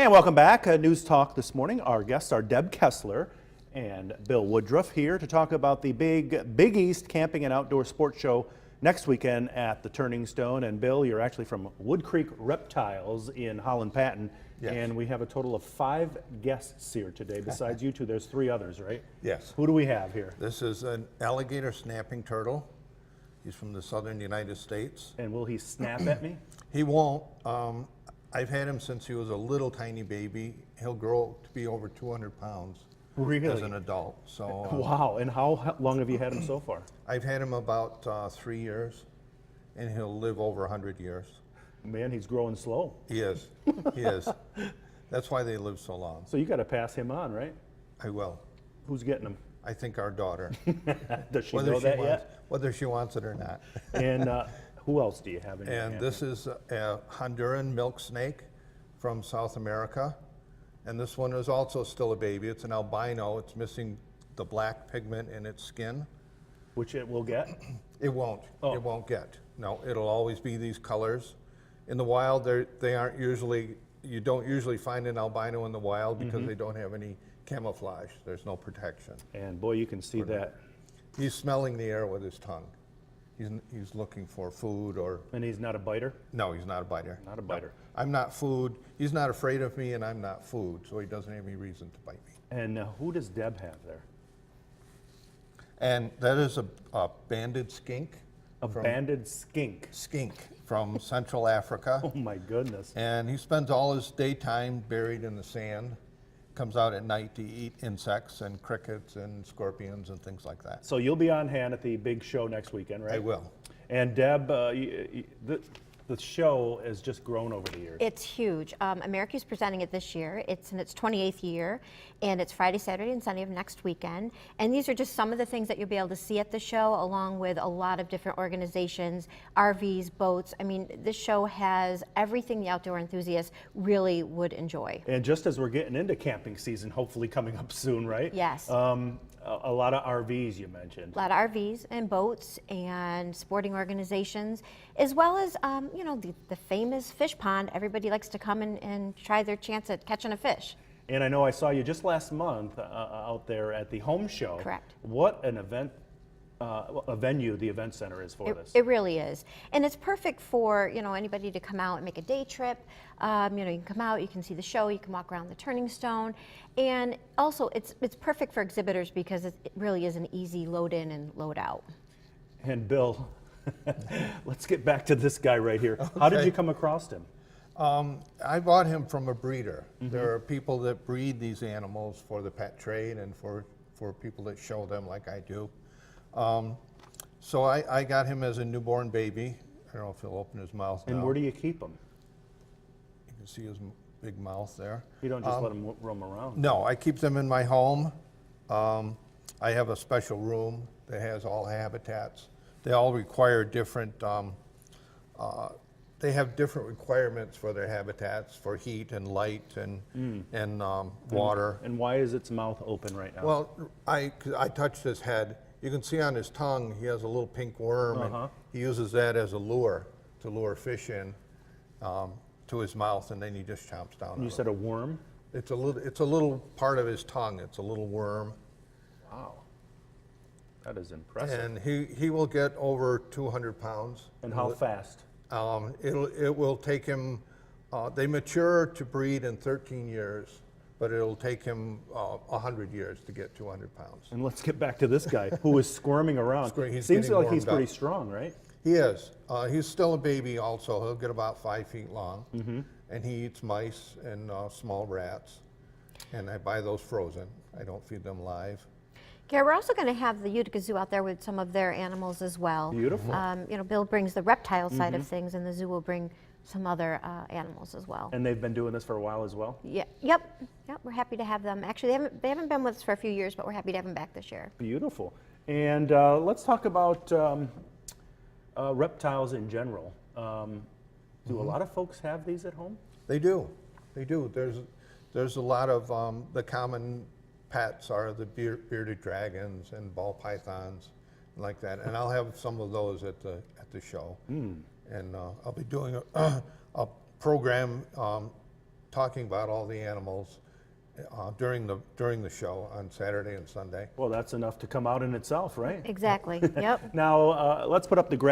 And welcome back. News Talk this morning. Our guests are Deb Kessler and Bill Woodruff here to talk about the Big East Camping and Outdoor Sports Show next weekend at the Turning Stone. And Bill, you're actually from Wood Creek Reptiles in Holland Patton. Yes. And we have a total of 5 guests here today. Besides you two, there's 3 others, right? Yes. Who do we have here? This is an alligator snapping turtle. He's from the southern United States. And will he snap at me? He won't. I've had him since he was a little tiny baby. He'll grow to be over 200 pounds Really? as an adult. So Wow. And how long have you had him so far? I've had him about 3 years, and he'll live over 100 years. Man, he's growing slow. He is. He is. That's why they live so long. So you got to pass him on, right? I will. Who's getting him? I think our daughter. Does she know that yet? Whether she wants it or not. And who else do you have in your And family? this is a Honduran milk snake from South America. And this one is also still a baby. It's an albino. It's missing the black pigment in its skin. Which it will get? It won't. Oh. It won't get. No, it'll always be these colors. In the wild, they aren't usually, you don't usually find an albino in the wild because they don't have any camouflage. There's no protection. And boy, you can see that. He's smelling the air with his tongue. He's looking for food or... And he's not a biter? No, he's not a biter. Not a biter. No. I'm not food. He's not afraid of me, and I'm not food, so he doesn't have any reason to bite me. And who does Deb have there? And that is a banded skink. A banded skink. Skink from Central Africa. Oh my goodness. And he spends all his daytime buried in the sand. Comes out at night to eat insects and crickets and scorpions and things like that. So you'll be on hand at the big show next weekend, right? I will. And Deb, the show has just grown over the years. It's huge. America's presenting it this year. It's in its 28th year, and it's Friday, Saturday, and Sunday of next weekend. And these are just some of the things that you'll be able to see at the show, along with a lot of different organizations, RVs, boats. I mean, this show has everything the outdoor enthusiast really would enjoy. And just as we're getting into camping season, hopefully coming up soon, right? Yes. A lot of RVs you mentioned. A lot of RVs and boats and sporting organizations, as well as, you know, the famous fish pond. Everybody likes to come and try their chance at catching a fish. And I know I saw you just last month out there at the home show. Correct. What an event, a venue the event center is for this. It really is. And it's perfect for, you know, anybody to come out and make a day trip. You know, you can come out, you can see the show, you can walk around the Turning Stone. And also, it's perfect for exhibitors because it really is an easy load in and load out. And Bill, let's get back to this guy right here. How did you come across him? I bought him from a breeder. There are people that breed these animals for the pet trade and for people that show them like I do. So I got him as a newborn baby. I don't know if he'll open his mouth now. And where do you keep him? You can see his big mouth there. You don't just let him roam around. No, I keep them in my home. I have a special room that has all habitats. They all require different, they have different requirements for their habitats, for heat and light and water. And why is its mouth open right now? Well, I touched his head. You can see on his tongue, he has a little pink worm, and he uses that as a lure to lure fish in to his mouth, and then he just chomps down on You said a worm? It's a little part of his tongue. It's a little worm. Wow. That is impressive. And he will get over 200 pounds. And how fast? It will take him, they mature to breed in 13 years, but it'll take him 100 years to get 200 pounds. And let's get back to this guy who is squirming around. He's Seems getting like he's warmed pretty up. strong, right? He is. He's still a baby also. He'll get about 5 feet long. And he eats mice and small rats. And I buy those frozen. I don't feed them live. Gary, we're also going to have the Utica Zoo out there with some of their animals as well. Beautiful. You know, Bill brings the reptile side of things, and the zoo will bring some other animals as well. And they've been doing this for a while as well? Yeah. Yep. We're happy to have them. Actually, they haven't been with us for a few years, but we're happy to have them back this year. Beautiful. And let's talk about reptiles in general. Do a lot of folks have these at home? They do. They do. There's a lot of the common pets are the bearded dragons and ball pythons, like that. And I'll have some of those at the show. And I'll be doing a program talking about all the animals during the show on Saturday and Sunday. Well, that's enough to come out in itself, right? Exactly, yep. Now, let's put up the graphic.